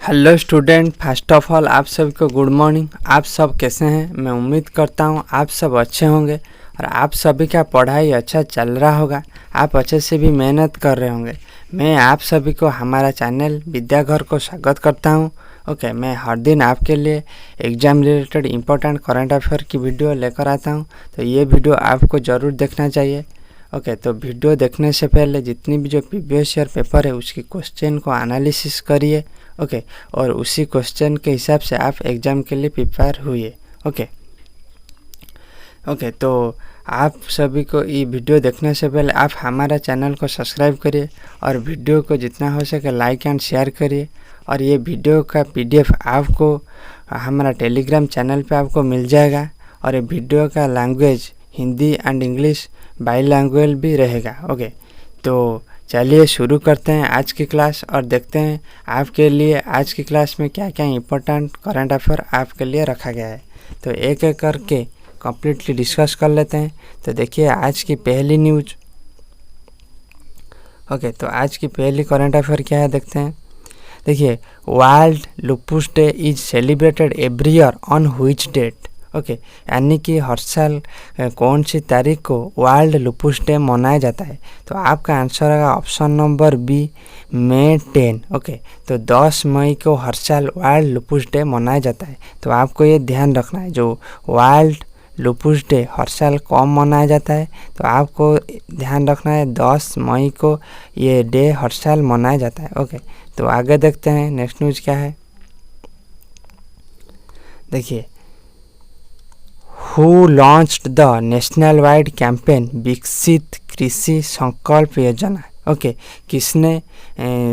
Hello student, first of all आप सभी को गुड मॉर्निंग। आप सब कैसे हैं? मैं उम्मीद करता हूं आप सब अच्छे होंगे और आप सभी का पढ़ाई अच्छा चल रहा होगा। आप अच्छे से भी मेहनत कर रहे होंगे। मैं आप सभी को हमारा चैनल विद्याघर को स्वागत करता हूं। ओके, मैं हर दिन आपके लिए exam related important current affair की वीडियो लेकर आता हूं, तो ये वीडियो आपको ज़रूर देखना चाहिए। ओके, तो वीडियो देखने से पहले जितनी भी जो प्रीवियस ईयर पेपर है उसकी क्वेश्चन को एनालिसिस करिए। ओके, और उसी क्वेश्चन के हिसाब से आप एग्ज़ाम के लिए प्रिपेयर हुए। ओके, तो आप सभी को ये वीडियो देखने से पहले आप हमारा चैनल को सब्सक्राइब करिए और वीडियो को जितना हो सके लाइक एंड शेयर करिए। और ये वीडियो का पीडीएफ आपको हमारा टेलीग्राम चैनल पे आपको मिल जाएगा। और ये वीडियो का language Hindi and English by language भी रहेगा। ओके, तो चलिए शुरू करते हैं आज की क्लास और देखते हैं आपके लिए आज की क्लास में क्या क्या इम्पोर्टेंट करंट अफेयर आपके लिए रखा गया है। तो एक एक करके कम्प्लीटली डिस्कस कर लेते हैं। तो देखिए आज की पहली न्यूज। ओके, तो आज की पहली करंट अफेयर क्या है देखते हैं। देखिए, world lupus day is celebrated every year on which date. Okay, यानी कि हर साल कौन सी तारीख को वर्ल्ड लुपुस डे मनाया जाता है। तो आपका आंसर होगा ऑप्शन नंबर बी, मई 10। ओके, तो 10 मई को हर साल वर्ल्ड लुपुस डे मनाया जाता है। तो आपको ये ध्यान रखना है, जो वर्ल्ड लुपुस डे हर साल कब मनाया जाता है, तो आपको ध्यान रखना है 10 मई को ये डे हर साल मनाया जाता है। ओके, तो आगे देखते हैं नेक्स्ट न्यूज़ क्या है। देखिए, who launched the national wide campaign विकसित कृषि संकल्प योजना। ओके, किसने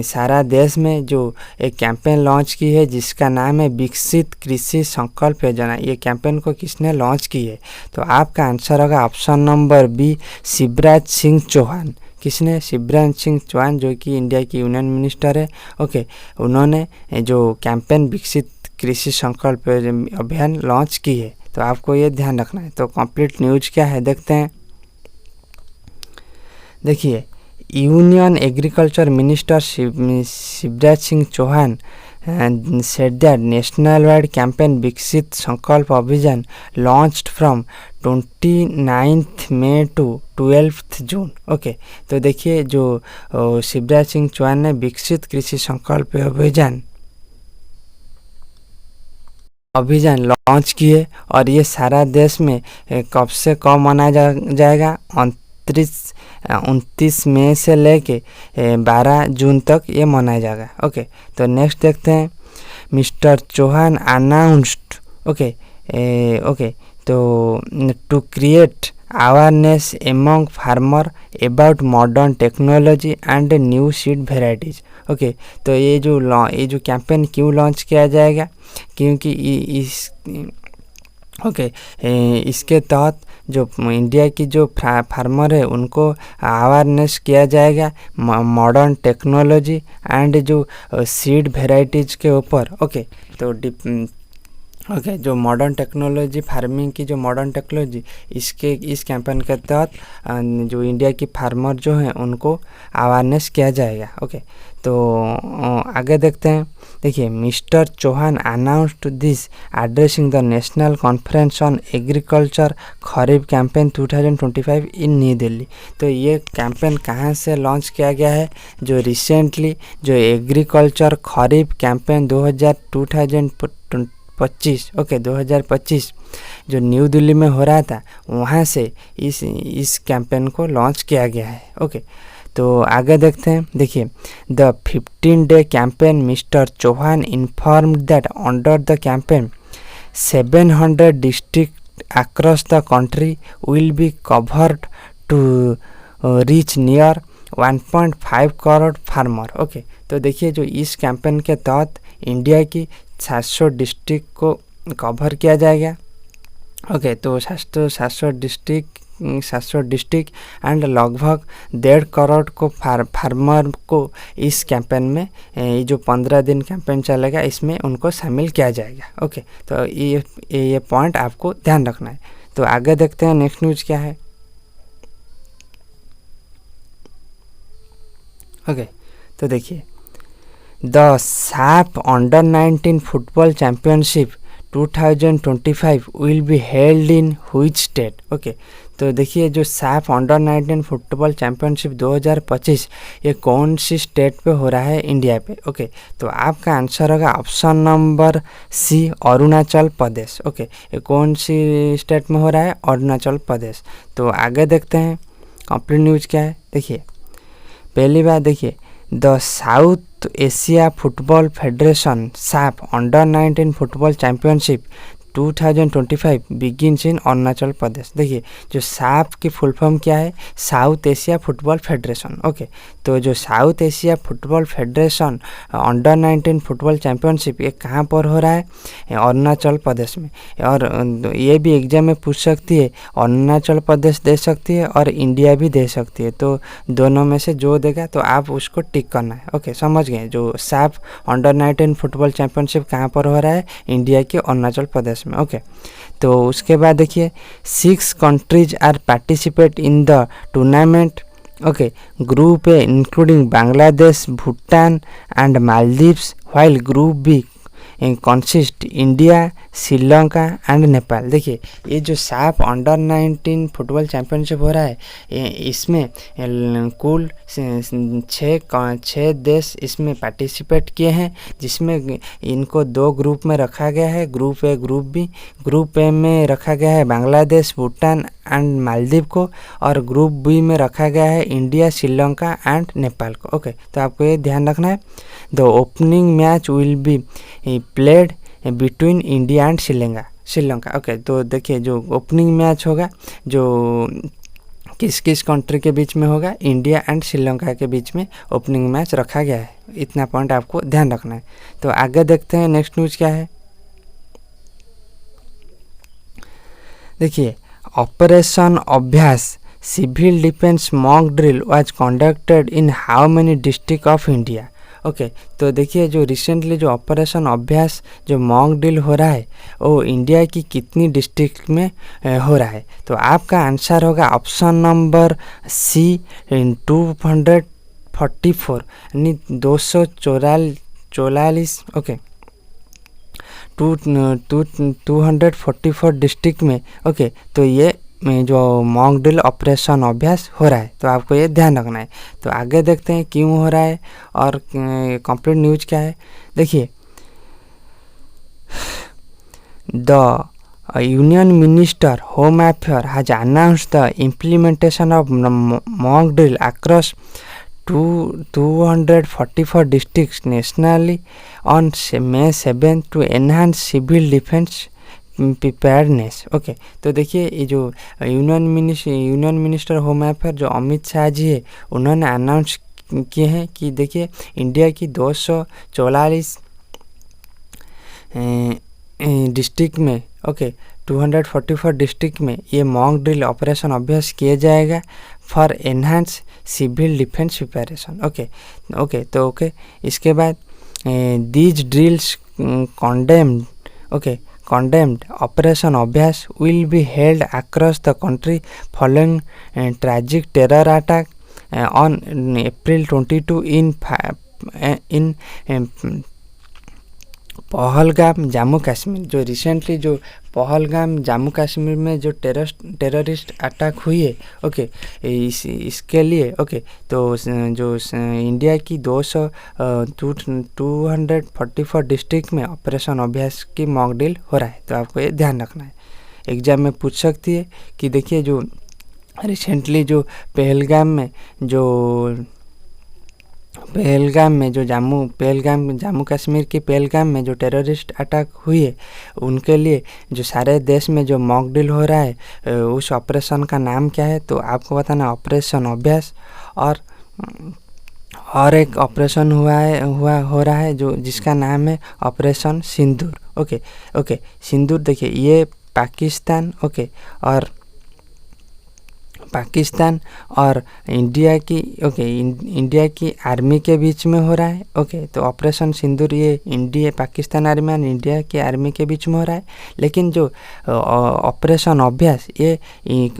सारा देश में जो एक कैंपेन लॉन्च की है जिसका नाम है विकसित कृषि संकल्प योजना। ये कैंपेन को किसने लॉन्च की है? तो आपका आंसर होगा option number B, Shivraj Singh Chouhan. किसने? शिवराज सिंह चौहान, जो कि इंडिया की यूनियन मिनिस्टर है। ओके, उन्होंने जो कैंपेन विकसित कृषि संकल्प अभियान लॉन्च की है। तो आपको ये ध्यान रखना है। तो कंप्लीट न्यूज क्या है देखते हैं। देखिए, union agriculture minister Shivraj Singh Chouhan said that national wide campaign विकसित संकल्प अभियान launched from 29th May to 12th June। Okay, तो देखिए जो शिवराज सिंह चौहान ने विकसित कृषि संकल्प अभियान लॉन्च किए और ये सारा देश में कब से कब मनाया जाएगा? 29 मई से लेके 12 जून तक ये मनाया जाएगा। ओके, तो नेक्स्ट देखते हैं। मिस्टर चौहान अनाउंस्ड ओके, तो to create awareness among farmer about modern technology and new seed varieties. Okay, तो ये जो कैंपेन क्यों लॉन्च किया जाएगा? क्योंकि इसके तहत जो इंडिया की जो फार्मर है उनको अवेयरनेस किया जाएगा मॉडर्न टेक्नोलॉजी एंड जो सीड वेराइटीज़ के ऊपर। ओके, तो जो मॉडर्न टेक्नोलॉजी फार्मिंग की जो मॉडर्न टेक्नोलॉजी इस कैंपेन के तहत जो इंडिया की फार्मर जो हैं उनको अवेयरनेस किया जाएगा। ओके, तो आगे देखते हैं। देखिए, mister Chouhan announced this addressing the national conference on agriculture kharif campaign 2025 in New Delhi. तो ये कैंपेन कहाँ से लॉन्च किया गया है? जो रिसेंटली जो एग्रीकल्चर खरीफ कैंपेन 2025 जो न्यू दिल्ली में हो रहा था, वहाँ से इस कैंपेन को लॉन्च किया गया है। ओके, तो आगे देखते हैं। देखिए, the 15-day campaign mister Chouhan informed that under the campaign 700 district across the country will be covered to reach near 1.5 crore farmer. Okay, तो देखिए जो इस कैंपेन के तहत इंडिया की 700 डिस्ट्रिक्ट को कवर किया जाएगा। ओके, तो 700 डिस्ट्रिक्ट एंड लगभग 1.5 करोड़ को फार्मर को इस कैंपेन में ये जो 15 दिन कैंपेन चलेगा इसमें उनको शामिल किया जाएगा। ओके, तो ये पॉइंट आपको ध्यान रखना है। तो आगे देखते हैं नेक्स्ट न्यूज़ क्या है। ओके, तो देखिए द साफ under 19 football championship 2025 will be held in which state. Okay, तो देखिए जो साफ अंडर 19 फुटबॉल चैंपियनशिप 2025 ये कौन सी स्टेट पे हो रहा है इंडिया पे। ओके, तो आपका आंसर होगा ऑप्शन नंबर सी अरुणाचल प्रदेश। ओके, ये कौन सी स्टेट में हो रहा है, अरुणाचल प्रदेश। तो आगे देखते हैं कंप्लीट न्यूज़ क्या है। देखिए पहली बात देखिए, the south Asia football federation साफ अंडर 19 फुटबॉल चैंपियनशिप 2025 बिगिन्स इन अरुणाचल प्रदेश। देखिए जो साफ की फुल फॉर्म क्या है, south Asia football federation. Okay, तो जो south Asia football federation under 19 football championship ये कहाँ पर हो रहा है, अरुणाचल प्रदेश में। और ये भी एग्जाम में पूछ सकती है, अरुणाचल प्रदेश दे सकती है और इंडिया भी दे सकती है, तो दोनों में से जो देगा तो आप उसको टिक करना है। ओके, समझ गए। जो साफ अंडर 19 फुटबॉल चैंपियनशिप कहाँ पर हो रहा है, इंडिया के अरुणाचल प्रदेश में। ओके, तो उसके बाद देखिए 6 countries are participate in the tournament. Okay, group A including Bangladesh, Bhutan and Maldives, while group B consist India, Sri Lanka and Nepal. देखिए ये जो साफ अंडर 19 फुटबॉल चैंपियनशिप हो रहा है इसमें कुल 6 देश इसमें पार्टिसिपेट किए हैं, जिसमें इनको 2 ग्रुप में रखा गया है, group A group B. Group A में रखा गया है बांग्लादेश, भूटान एंड मालदीव को, और ग्रुप बी में रखा गया है इंडिया, श्रीलंका एंड नेपाल को। ओके, तो आपको ये ध्यान रखना है। The opening match will be played between India and Sri Lanka. Okay, तो देखिए जो ओपनिंग मैच होगा जो किस किस कंट्री के बीच में होगा, इंडिया एंड श्रीलंका के बीच में ओपनिंग मैच रखा गया है। इतना पॉइंट आपको ध्यान रखना है। तो आगे देखते हैं नेक्स्ट न्यूज़ क्या है। देखिए operation Abhyas civil defence mock drill was conducted in how many district of India. Okay, तो देखिए जो रिसेंटली जो ऑपरेशन अभ्यास जो मॉक ड्रिल हो रहा है वो इंडिया की कितनी डिस्ट्रिक्ट में हो रहा है। तो आपका आंसर होगा ऑप्शन नंबर सी 244 यानी 244। ओके, 244 डिस्ट्रिक्ट में। ओके, तो ये में जो मॉक ड्रिल ऑपरेशन अभ्यास हो रहा है, तो आपको ये ध्यान रखना है। तो आगे देखते हैं क्यों हो रहा है और कंप्लीट न्यूज़ क्या है। देखिए the union minister home affair has announced the implementation of mock drill across 244 districts nationally on May 7 to enhance civil defense preparedness. Okay, तो देखिए ये जो यूनियन मिनिस्टर होम अफेयर जो अमित शाह जी है उन्होंने अनाउंस किए हैं कि देखिए इंडिया की 244 डिस्ट्रिक्ट में, ओके 244 डिस्ट्रिक्ट में ये मॉक ड्रिल ऑपरेशन अभ्यास किया जाएगा for enhance civil defence preparation. Okay, तो ओके इसके बाद these drills condemned operation Abhyas will be held across the country following tragic terror attack on April 22 in Pahalgam Jammu Kashmir. जो recently जो पहलगाम जम्मू कश्मीर में जो टेररिस्ट अटैक हुई है, ओके इसके लिए ओके तो जो इंडिया की 244 डिस्ट्रिक्ट में ऑपरेशन अभ्यास की मॉक ड्रिल हो रहा है। तो आपको ये ध्यान रखना है, एग्जाम में पूछ सकती है कि देखिए जो रिसेंटली जो पहलगाम में जो जम्मू कश्मीर की पहलगाम में जो टेररिस्ट अटैक हुई है उनके लिए जो सारे देश में जो मॉक ड्रिल हो रहा है उस ऑपरेशन का नाम क्या है। तो आपको बताना ऑपरेशन अभ्यास। और एक ऑपरेशन हो रहा है जो जिसका नाम है ऑपरेशन सिंदूर। ओके सिंदूर देखिए ये पाकिस्तान और इंडिया की आर्मी के बीच में हो रहा है। ओके, तो ऑपरेशन सिंदूर ये पाकिस्तान आर्मी और इंडिया की आर्मी के बीच में हो रहा है। लेकिन जो ऑपरेशन अभ्यास ये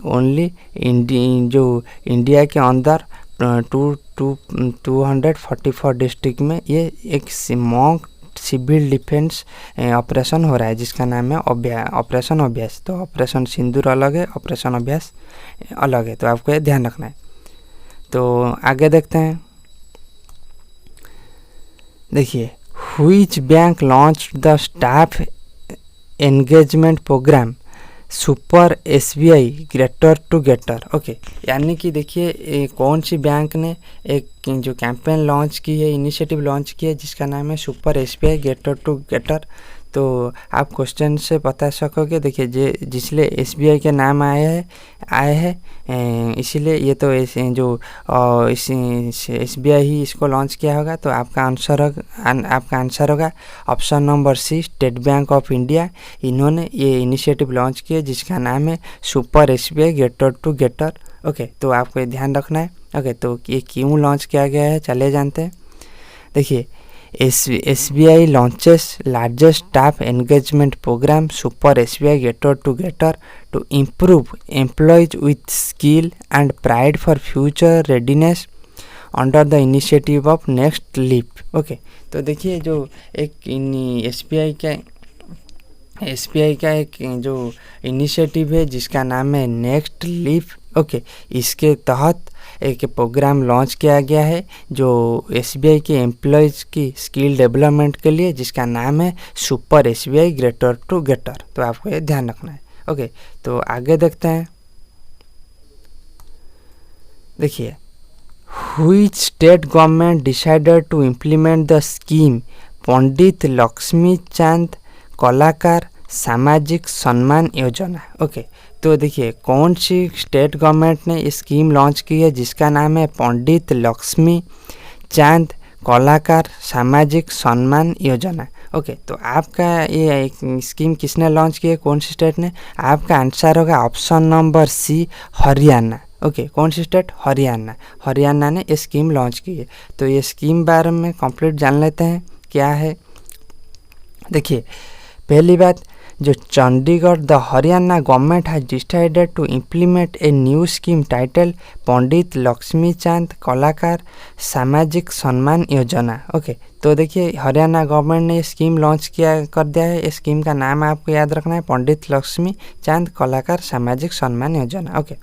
ओनली जो इंडिया के अंदर 244 डिस्ट्रिक्ट में ये एक मॉक सिविल डिफेंस ऑपरेशन हो रहा है जिसका नाम है ऑपरेशन अभ्यास। तो ऑपरेशन सिंदूर अलग है, ऑपरेशन अभ्यास अलग है, तो आपको ये ध्यान रखना है। तो आगे देखते हैं। देखिए, which bank launch the staff engagement programme super SBI greater to getter. Okay, यानी कि देखिए कौन सी बैंक ने एक जो कैंपेन लॉन्च की है, इनिशिएटिव लॉन्च की है जिसका नाम है super SBI greater to getter. तो आप क्वेश्चन से बता सकोगे। देखिए जिसलिए SBI के नाम आए हैं इसीलिए ये तो जो SBI ही इसको लॉन्च किया होगा। तो आपका आंसर होगा option number C, state bank of India. इन्होंने ये इनिशिएटिव लॉन्च किया जिसका नाम है super SBI getter to getter. Okay, तो आपको ये ध्यान रखना है। ओके, तो ये क्यों लॉन्च किया गया है चले जानते हैं। देखिए, SBI launches largest staff engagement program Super SBI Getter to Getter to improve employees with skill and pride for future readiness under the initiative of Next Leap। Okay, तो देखिए जो एक SBI का एक जो इनिशिएटिव है जिसका नाम है नेक्स्ट लीप। ओके, इसके तहत एक प्रोग्राम लॉन्च किया गया है जो SBI के एम्प्लॉयज़ की स्किल डेवलपमेंट के लिए जिसका नाम है super SBI greater to getter. तो आपको ये ध्यान रखना है। ओके, तो आगे देखते हैं। देखिए, which state government decided to implement the scheme Pandit Lakshmi Chand कलाकार सामाजिक सम्मान योजना। ओके, तो देखिए कौन सी स्टेट गवर्नमेंट ने ये स्कीम लॉन्च की है जिसका नाम है पंडित लक्ष्मी चांद कलाकार सामाजिक सम्मान योजना। ओके, तो आपका ये स्कीम किसने लॉन्च की है, कौन सी स्टेट ने? आपका आंसर होगा option number C, Haryana. Okay, कौन सी स्टेट? हरियाणा ने ये स्कीम लॉन्च की है। तो ये स्कीम बारे में कंप्लीट जान लेते हैं क्या है। देखिए, पहली बात, जो Chandigarh the Haryana government has decided to implement a new scheme title Pandit Lakshmi Chand कलाकार सामाजिक सम्मान योजना। ओके, तो देखिए हरियाणा गवर्नमेंट ने ये स्कीम लॉन्च कर दिया है। इस स्कीम का नाम आपको याद रखना है, पंडित लक्ष्मी चांद कलाकार सामाजिक सम्मान योजना। ओके,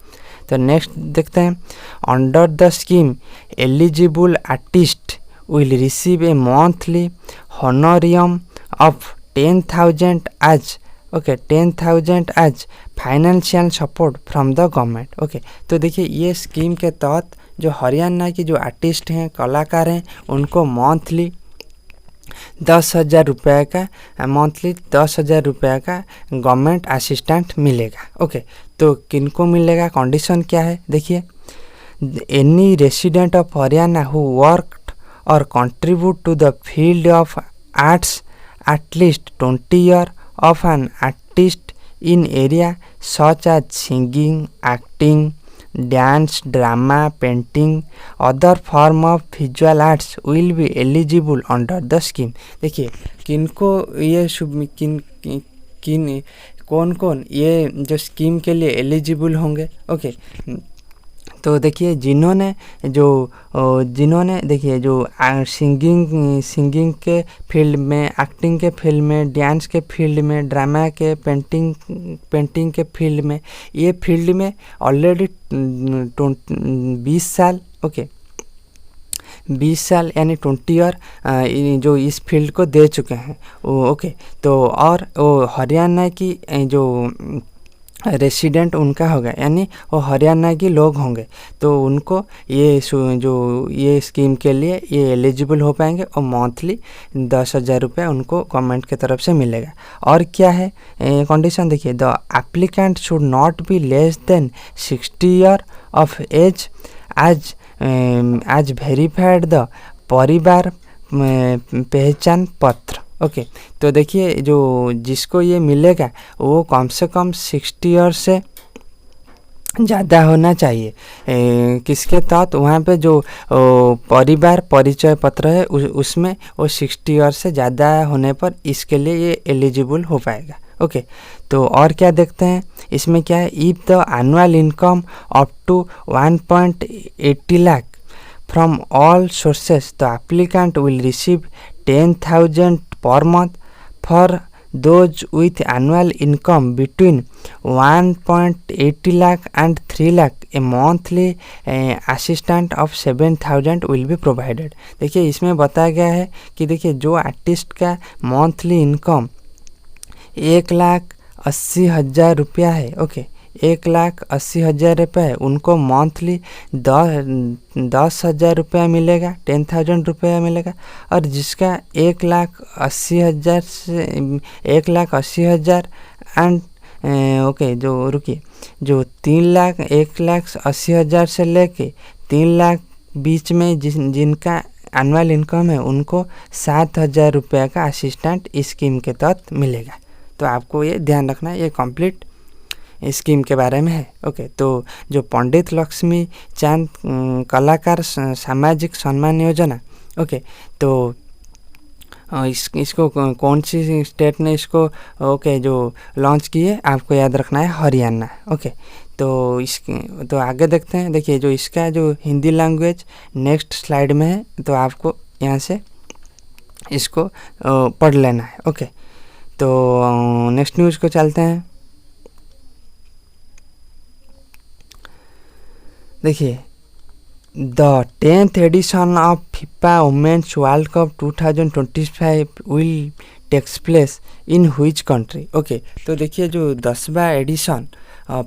तो नेक्स्ट देखते हैं। Under the scheme eligible artist will receive a monthly honorarium of 10,000 as financial support from the government. Okay, तो देखिए ये स्कीम के तहत जो हरियाणा की जो आर्टिस्ट हैं, कलाकार हैं, उनको मंथली 10,000 रुपये का गवर्नमेंट असिस्टेंट मिलेगा। ओके, तो किनको मिलेगा, कंडीशन क्या है? देखिए, any resident of Haryana who worked और contribute to the field of arts at least 20 years of an artist in area such as singing, acting, dance, drama, painting, other form of visual arts will be eligible under the scheme। देखिए किनको ये कौन ये जो scheme के लिए eligible होंगे। Okay, तो देखिए जिन्होंने देखिए जो सिंगिंग के फील्ड में, एक्टिंग के फील्ड में, डांस के फील्ड में, ड्रामा के, पेंटिंग के फील्ड में, ये फील्ड में ऑलरेडी 20 साल, ओके 20 साल यानी 20 ईयर जो इस फील्ड को दे चुके हैं। ओके, तो और वो हरियाणा की जो रेसिडेंट उनका होगा, यानी वो हरियाणा के लोग होंगे, तो उनको ये स्कीम के लिए ये एलिजिबल हो पाएंगे और मंथली 10,000 रुपये उनको गवर्नमेंट की तरफ से मिलेगा। और क्या है कंडीशन? देखिए, the applicant should not be less than 60 year of age as verified the Parivar Pehchan पत्र। ओके, तो देखिए जो जिसको ये मिलेगा वो कम से कम 60 ईयर से ज़्यादा होना चाहिए। किसके तहत? वहाँ पे जो परिवार परिचय पत्र है उसमें वो 60 ईयर से ज़्यादा होने पर इसके लिए ये एलिजिबल हो पाएगा। ओके, तो और क्या देखते हैं इसमें क्या है? If the annual income up to 1.80 lakh from all sources, the applicant will receive 10,000 per month. For those with annual income between 1.80 lakh and 3 lakh, a monthly assistant of 7,000 will be provided. देखिए इसमें बताया गया है कि देखिए जो artist का monthly income 1,80,000 रुपया है, ओके 1,80,000 रुपये है, उनको मंथली 10,000 रुपया मिलेगा, 10,000 रुपया मिलेगा। और जिसका 1,80,000 से 1,80,000 एंड ओके जो रुकिए जो 1,80,000 से लेके 3 लाख बीच में जिनका एनुअल इनकम है उनको 7,000 रुपया का असिस्टेंट स्कीम के तहत मिलेगा। तो आपको ये ध्यान रखना है, ये कंप्लीट स्कीम के बारे में है। ओके तो जो पंडित लक्ष्मी चांद कलाकार सामाजिक सम्मान योजना, ओके तो इसको कौन सी स्टेट ने इसको ओके जो लॉन्च की है, आपको याद रखना है हरियाणा। ओके तो तो आगे देखते हैं। देखिए जो इसका जो हिंदी लैंग्वेज नेक्स्ट स्लाइड में है, तो आपको यहाँ से इसको पढ़ लेना है। ओके तो नेक्स्ट न्यूज़ को चलते हैं। देखिए the 10th edition of FIFA women's world cup 2025 will takes place in which country. Okay तो देखिए जो 10वां edition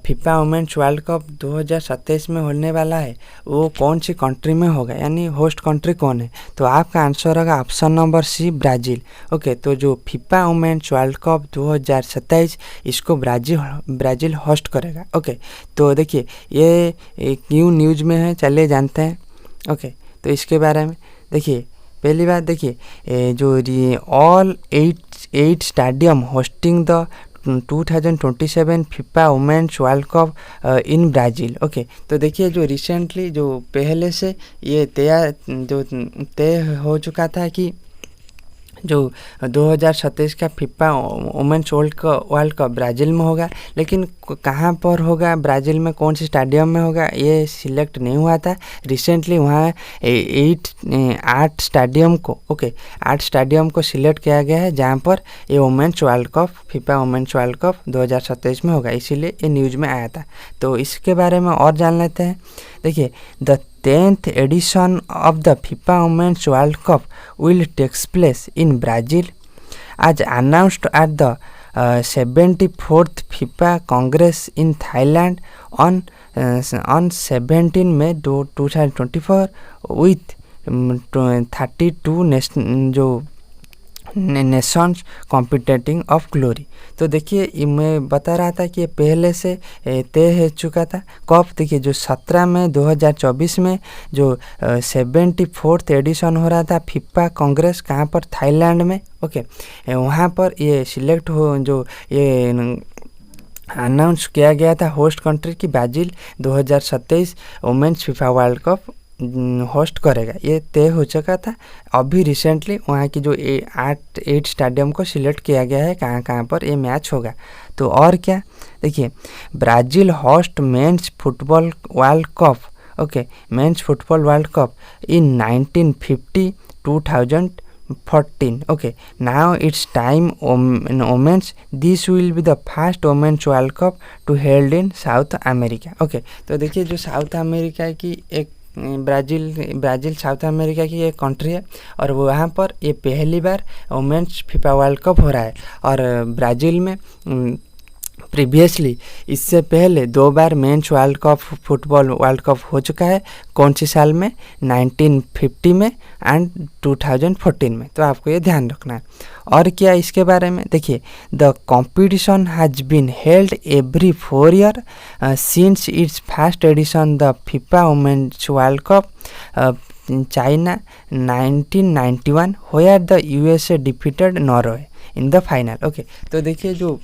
FIFA women's world cup 2027 में होने वाला है, वो कौन सी कंट्री में होगा, यानी होस्ट कंट्री कौन है। तो आपका आंसर होगा option number C, Brazil. Okay तो जो फीफा वुमेन्स वर्ल्ड कप 2027 इसको ब्राज़ील होस्ट करेगा। ओके तो देखिए ये क्यों न्यूज़ में है, चलिए जानते हैं। ओके तो इसके बारे में देखिए, पहली बात देखिए जो all 8 stadium hosting the 2027 FIFA women's world cup in Brazil. Okay तो देखिए जो रिसेंटली जो पहले से ये तय हो चुका था कि जो 2027 का FIFA women's world cup Brazil में होगा, लेकिन कहाँ पर होगा, ब्राज़ील में कौन सी स्टेडियम में होगा, ये सिलेक्ट नहीं हुआ था। रिसेंटली वहाँ 8 स्टेडियम को 8 स्टेडियम को सिलेक्ट किया गया है जहाँ पर ये women's world cup FIFA women's world cup 2027 में होगा, इसीलिए ये न्यूज़ में आया था। तो इसके बारे में और जान लेते हैं। देखिए the 10th edition of the FIFA Women's World Cup will take place in Brazil as announced at the 74th FIFA Congress in Thailand on 17 May 2024 with 32 Nations competing of glory. तो देखिए मैं बता रहा था कि ये पहले से तय हो चुका था कब, देखिए जो 17 मई 2024 में जो 74th एडिशन हो रहा था फीफा कांग्रेस, कहाँ पर, थाईलैंड में। ओके वहाँ पर ये सिलेक्ट हो जो ये अनाउंस किया गया था होस्ट कंट्री की Brazil 2027 women's FIFA world cup host करेगा, ये तय हो चुका था। अभी रिसेंटली वहाँ की जो 8 स्टेडियम को सिलेक्ट किया गया है कहाँ कहाँ पर ये मैच होगा। तो और क्या देखिए Brazil host men's football world cup, okay men's football world cup in 1950 2014। Okay now it's time women's, this will be the first women's world cup to held in South America. Okay तो देखिए जो south America की एक Brazil south America की एक country है और वहाँ पर ये पहली बार वुमेन्स फीफा वर्ल्ड कप हो रहा है। और ब्राज़ील में प्रीवियसली इससे पहले 2 बार men's world cup football world cup हो चुका है, कौन सी साल में, 1950 में एंड 2014 में। तो आपको ये ध्यान रखना है। और क्या इसके बारे में देखिए the competition has been held every 4 year since its first edition the FIFA women's world cup China 1991 where the USA defeated Norway in the final. Okay तो देखिए जो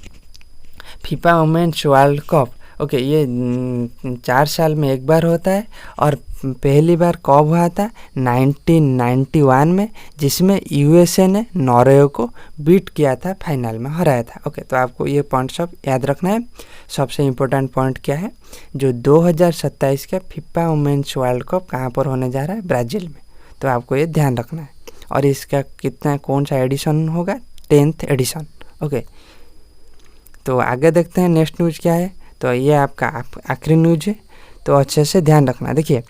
FIFA women's world cup okay, ये 4 साल में एक बार होता है और पहली बार कब हुआ था? 1991 में, जिसमें यूएसए ने नॉर्वे को बीट किया था, फाइनल में हराया था। ओके, तो आपको ये पॉइंट सब याद रखना है। सबसे इम्पोर्टेंट पॉइंट क्या है? जो 2027 का फीफा वुमेन्स वर्ल्ड कप कहाँ पर होने जा रहा है? ब्राज़ील में। तो आपको ये ध्यान रखना है। और इसका कौन सा एडिशन होगा? 10th addition. ओके, तो आगे देखते हैं नेक्स्ट न्यूज़ क्या है। तो ये आपका आखिरी न्यूज़ है, तो अच्छे से ध्यान रखना। देखिए,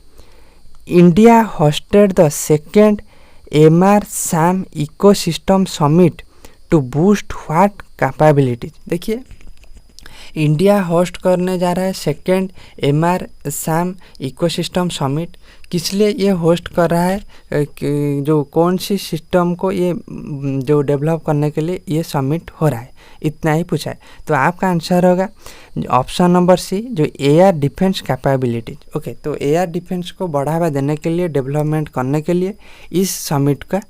India hosted the second MR-SAM ecosystem summit to boost what capabilities. देखिए, इंडिया होस्ट करने जा रहा है सेकेंड MR-SAM इकोसिस्टम समिट। किस लिए ये होस्ट कर रहा है? जो कौन सी सिस्टम को ये जो डेवलप करने के लिए ये समिट हो रहा है, इतना ही पूछा है। तो आपका आंसर होगा ऑप्शन नंबर सी, जो एयर डिफेंस कैपेबिलिटीज। ओके, तो एयर डिफेंस को बढ़ावा देने के लिए, डेवलपमेंट करने के लिए इस समिट का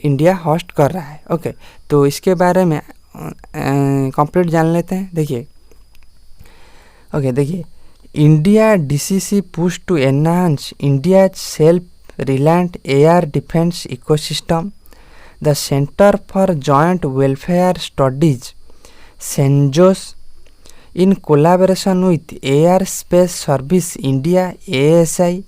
इंडिया होस्ट कर रहा है। ओके, तो इसके बारे में कंप्लीट जान लेते हैं। देखिए, देखिए, India DCC push to enhance India self reliant air defence ecosystem. The centre for joint welfare studies सेंजोस in collaboration with Air Space Service India ASI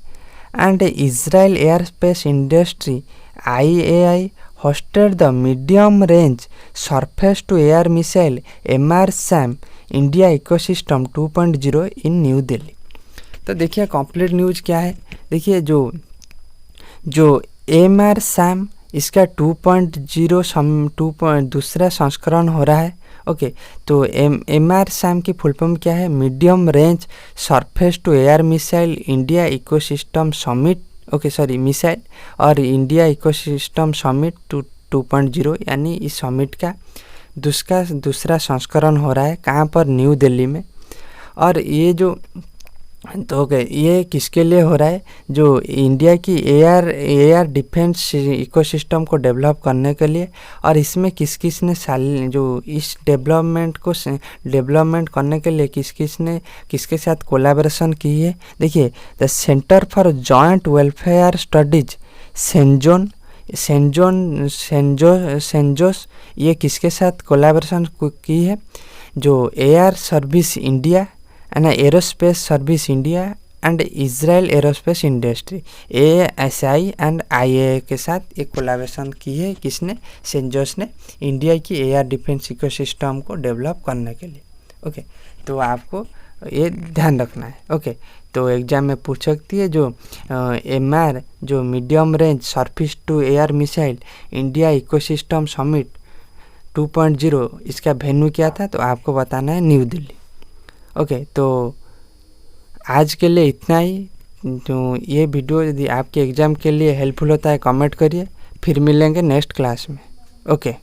and Israel Aerospace Industry IAI hosted the medium range surface to air missile MR-SAM India Ecosystem 2.0 in New Delhi। तो देखिए complete news क्या है। देखिए, जो MR-SAM इसका 2.0 दूसरा संस्करण हो रहा है। ओके, तो MR-SAM की फुल फॉर्म क्या है? Medium range surface to air missile India ecosystem summit. Okay, sorry, missile और इंडिया इकोसिस्टम समिट 2.0, यानी इस समिट का दूसरा संस्करण हो रहा है। कहाँ पर? न्यू दिल्ली में। और ये ये किसके लिए हो रहा है? जो इंडिया की एयर डिफेंस इकोसिस्टम को डेवलप करने के लिए। और इसमें किस ने जो इस डेवलपमेंट करने के लिए ने किसके साथ कोलैबोरेशन की है? देखिए, the centre for joint welfare studies San Jose ये किसके साथ कोलैबोरेशन की है? जो air service India and aerospace service India and Israel aerospace industry ASI and IAI के साथ एक कोलैबोरेशन की है। किसने? सेंजोस ने, इंडिया की एयर डिफेंस इकोसिस्टम को डेवलप करने के लिए। ओके, तो आपको ये ध्यान रखना है। ओके, तो एग्जाम में पूछ सकती है जो MR जो medium range surface to air missile India ecosystem summit 2.0 इसका वेन्यू क्या था? तो आपको बताना है न्यू दिल्ली। ओके, तो आज के लिए इतना ही। तो ये वीडियो यदि आपके एग्ज़ाम के लिए हेल्पफुल होता है कमेंट करिए। फिर मिलेंगे नेक्स्ट क्लास में। ओके।